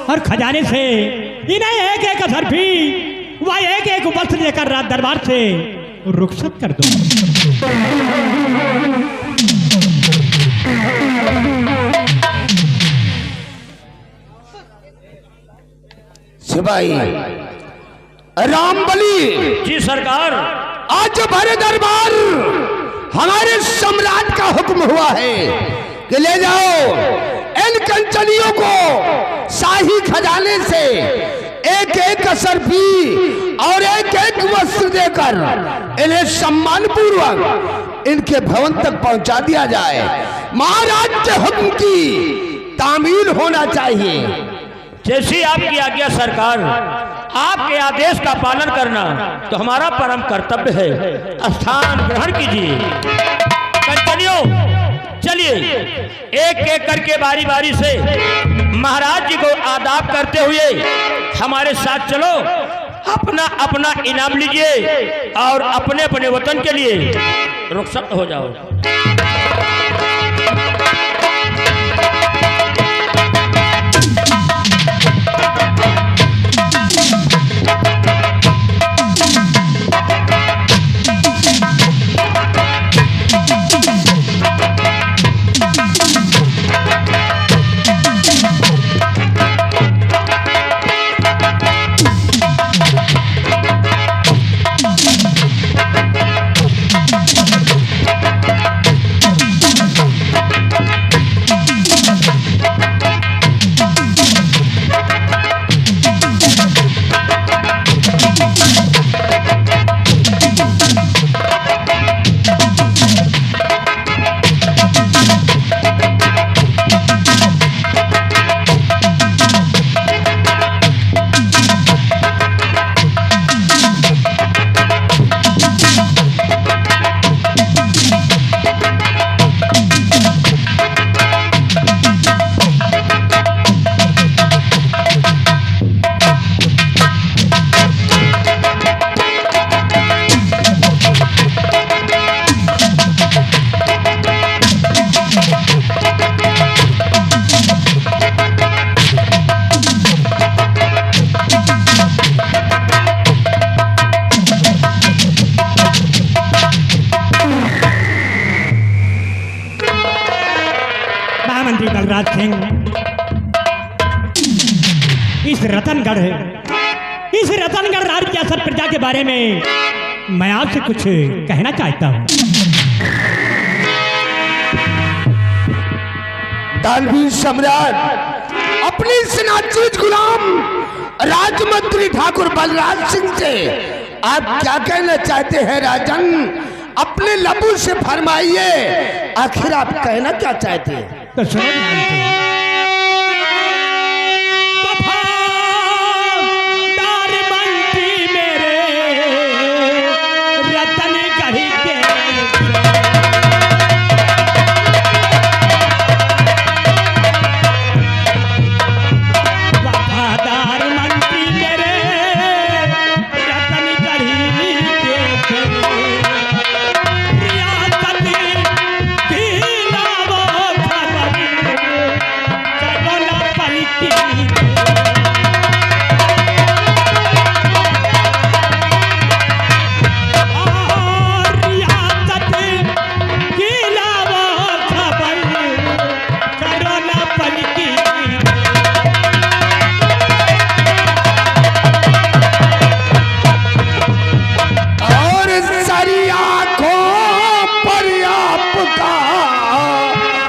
और खजाने से इन्हें एक एक अजरफी व एक एक वस्त्र लेकर राज दरबार से रुखसत कर दो। सिपाही रामबली। जी सरकार। आज भरे दरबार हमारे सम्राट का हुक्म हुआ है कि ले जाओ इन कंचनियों को शाही खजाने से एक एक असरफी और एक एक वस्त्र देकर इन्हें सम्मान पूर्वक इनके भवन तक पहुंचा दिया जाए। महाराज के हुक्म की तामील होना चाहिए। जैसी आपकी आज्ञा सरकार। आपके आदेश का पालन करना तो हमारा परम कर्तव्य है। स्थान ग्रहण कीजिए। कंचनियों चलिए एक एक करके बारी बारी से महाराज जी को आदाब करते हुए हमारे साथ चलो। अपना अपना इनाम लीजिए और अपने अपने वतन के लिए रुखसत हो जाओ। बलराज सिंह इस रतनगढ़ राज्य की असर प्रजा के बारे में मैं आपसे कुछ कहना चाहता हूँ। दानवीर सम्राट अपनी सेनाचीज गुलाम राजमंत्री ठाकुर बलराज सिंह से आप क्या कहना चाहते हैं राजन? अपने लबू से फरमाइए, आखिर आप कहना क्या चाहते हैं? तो सुनो ध्यान से।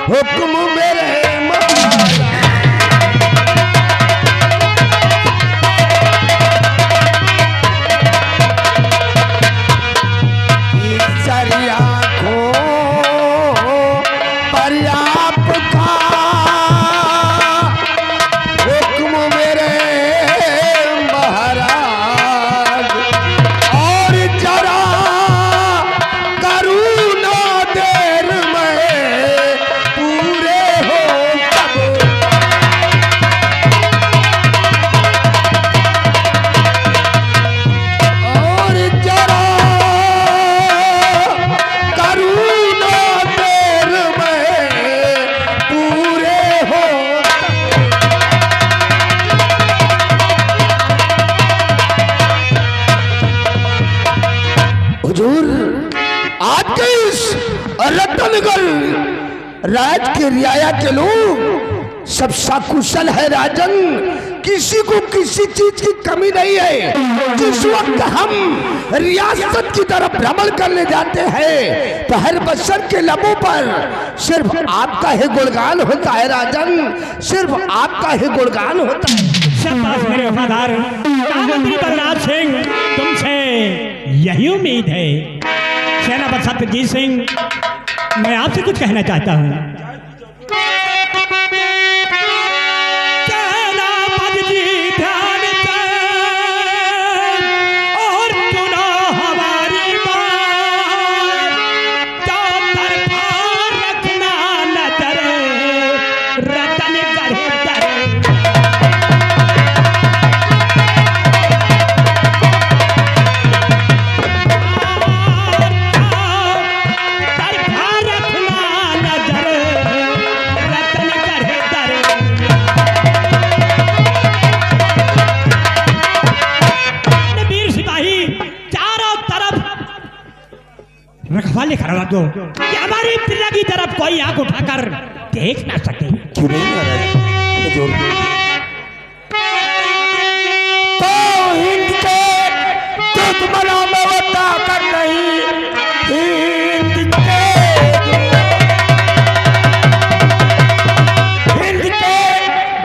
हुक्म मेरे महाराज। राज के रियाया के लोग सब सकुशल है राजन, किसी को किसी चीज की कमी नहीं है। जिस वक्त हम रियासत की तरफ भ्रमण करने जाते हैं तो हर बशर के लबों पर सिर्फ आपका ही गुणगान होता है राजन, सिर्फ आपका ही गुणगान होता है। शाबाश मेरे वफादार मंत्री बलराज सिंह, तुमसे यही उम्मीद है। सेनापति सत्यजीत सिंह, मैं आपसे कुछ कहना चाहता हूँ। रखवाले करवा दो कि हमारी पिता की तरफ कोई आंख उठाकर देख ना सके। क्यों नहीं महाराज? तो हिंद के दुश्मनों में वो ताकत नहीं, हिंद के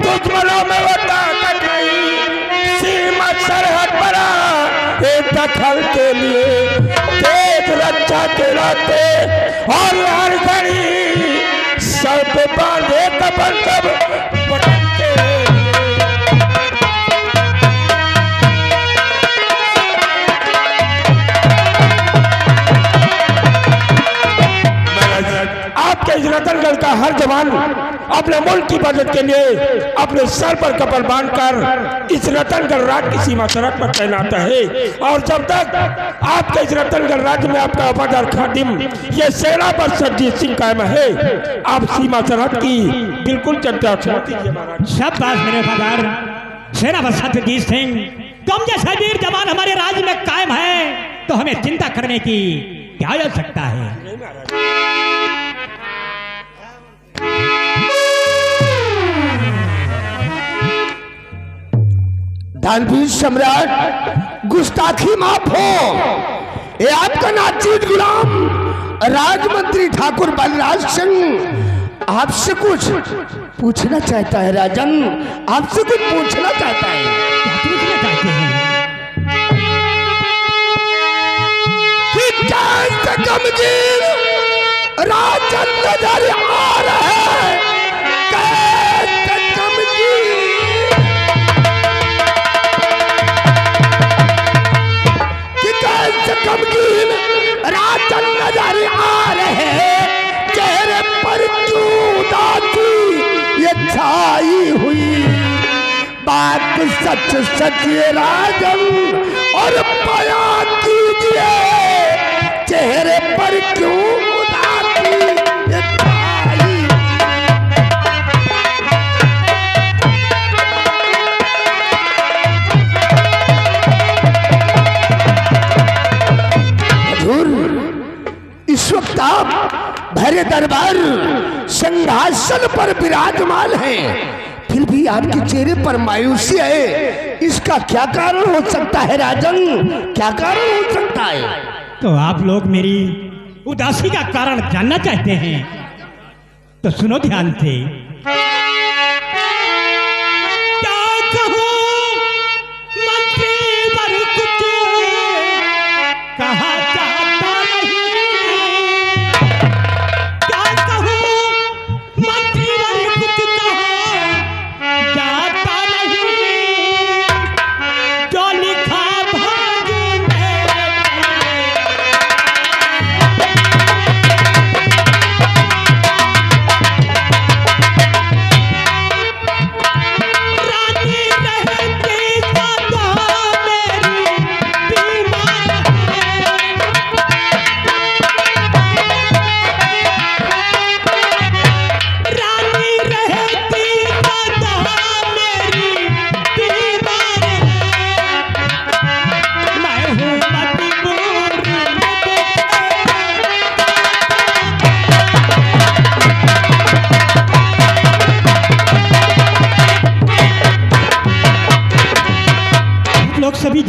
दुश्मनों में वो ताकत नहीं। सीमा सरहद पर दखल के लिए रक्षा के नाते और हर घड़ी सर पे बांधे तबन तब पटकते। आपके इस रतनगढ़ का हर जवान अपने मुल्क की मदद के लिए अपने सर पर कपड़ बांधकर इस रतनगढ़ राज्य की सीमा सरहद पर तैनात है। और जब तक आपके इस रतनगढ़ राज्य में आपका वफादार खादिम ये सेनापति सत्यजीत सिंह कायम है, आप सीमा सरहद की बिल्कुल चिंता छोड़ दीजिए महाराज। शाबाश मेरे वफादार सेनापति सत्यजीत सिंह, तुम जैसा वीर जवान हमारे राज्य में कायम है तो हमें चिंता करने की क्या आवश्यकता है। दानवीर सम्राट, गुस्ताखी माफ हो। ये आपका नाचीज गुलाम राजमंत्री ठाकुर बलराज सिंह आपसे कुछ पूछना चाहता है राजन, आपसे कुछ पूछना चाहता है। क्या पूछना चाहते हैं? कि कैसे गमगीन राजन नजर आ रहा है, कैसे गमगीन, कि कैसे गमगीन राजन नजर आ रहे हैं। चेहरे पर क्यों उदासी ये छाई हुई, बात सच सच ये राजन और बयान कीजिए। चेहरे पर क्यों उदासी ये छाई। हुजूर, इस वक्त आप भरे दरबार सिंहासन पर विराजमान हैं, फिर भी आपके चेहरे पर मायूसी है। इसका क्या कारण हो सकता है राजन, क्या कारण हो सकता है? तो आप लोग मेरी उदासी का कारण जानना चाहते हैं तो सुनो ध्यान से। क्या कहूं मंत्री पर कुछ कहा जाता नहीं, क्या कहूं मंत्री पर कुछ कहा जाता नहीं, जो लिखा भाग में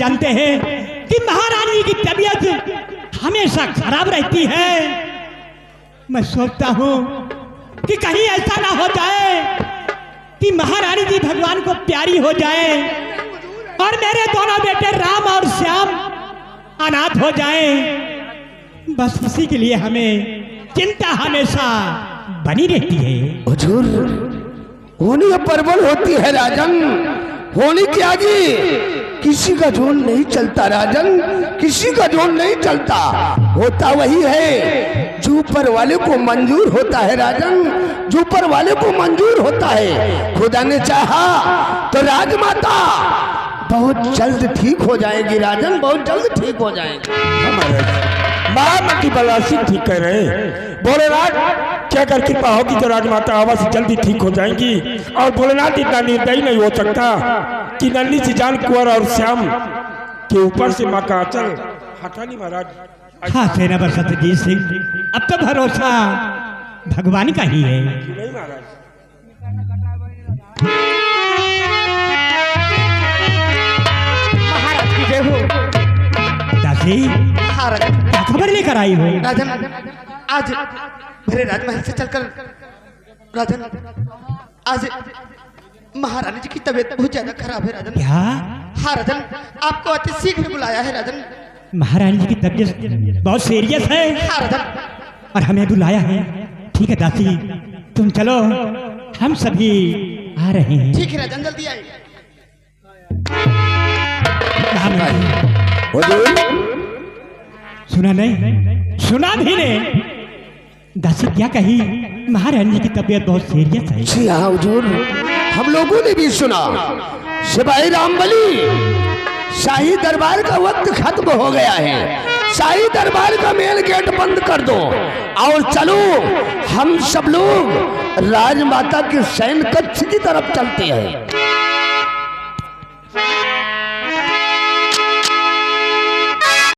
जानते हैं कि महारानी की तबीयत हमेशा खराब रहती है। मैं सोचता हूँ कि कहीं ऐसा ना हो जाए कि महारानी जी भगवान को प्यारी हो जाए और मेरे दोनों बेटे राम और श्याम अनाथ हो जाएं। बस इसी के लिए हमें चिंता हमेशा बनी रहती है। हुजूर, होनी प्रबल होती है राजन, होनी के आगे किसी का जोर नहीं चलता राजन, किसी का जोर नहीं चलता। होता वही है जो ऊपर वाले को मंजूर होता है राजन, जो ऊपर वाले को मंजूर होता है। खुदा ने चाहा तो राजमाता बहुत जल्द ठीक हो जाएगी राजन, बहुत जल्द ठीक हो जाएगी। महाराज की बलराज ठीक कह रहे हैं। भोलेनाथ क्या कर कृपा होगी तो राजमाता अवश्य जल्दी ठीक हो जाएंगी। और भोलेनाथ इतना निर्दयी नहीं हो सकता कि नन्ही सी जान कुंवर और श्याम के ऊपर से माँ का आंचल हटा नहीं। महाराज हाँ सेनापति सत्यजीत सिंह, अब तो भरोसा भगवान का ही है। नहीं महाराज, महाराज की जय हो। दासी, हाँ राजन, क्या खबर लेकर आई हो? राजन आज मेरे राजमहल से चलकर राजन आज महारानी जी की तबीयत बहुत ज्यादा खराब है राजन। क्या हाँ राजन, आपको अति शीघ्र बुलाया है राजन। महारानी जी की तबीयत बहुत सीरियस है हाँ राजन, और हमें बुलाया है। ठीक है दासी, तुम चलो, हम सभी आ रहे हैं। ठीक है राजन, जल्दी आइए। सुना नहीं? सुना भी नहीं? दासी क्या कही? महारानी की तबीयत बहुत सीरियस है। जी हाँ हुजूर, हम लोगों ने भी सुना। सिपाही रामबली, शाही दरबार का वक्त खत्म हो गया है। शाही दरबार का मेन गेट बंद कर दो और चलो हम सब लोग राजमाता के शयन कक्ष की तरफ चलते हैं।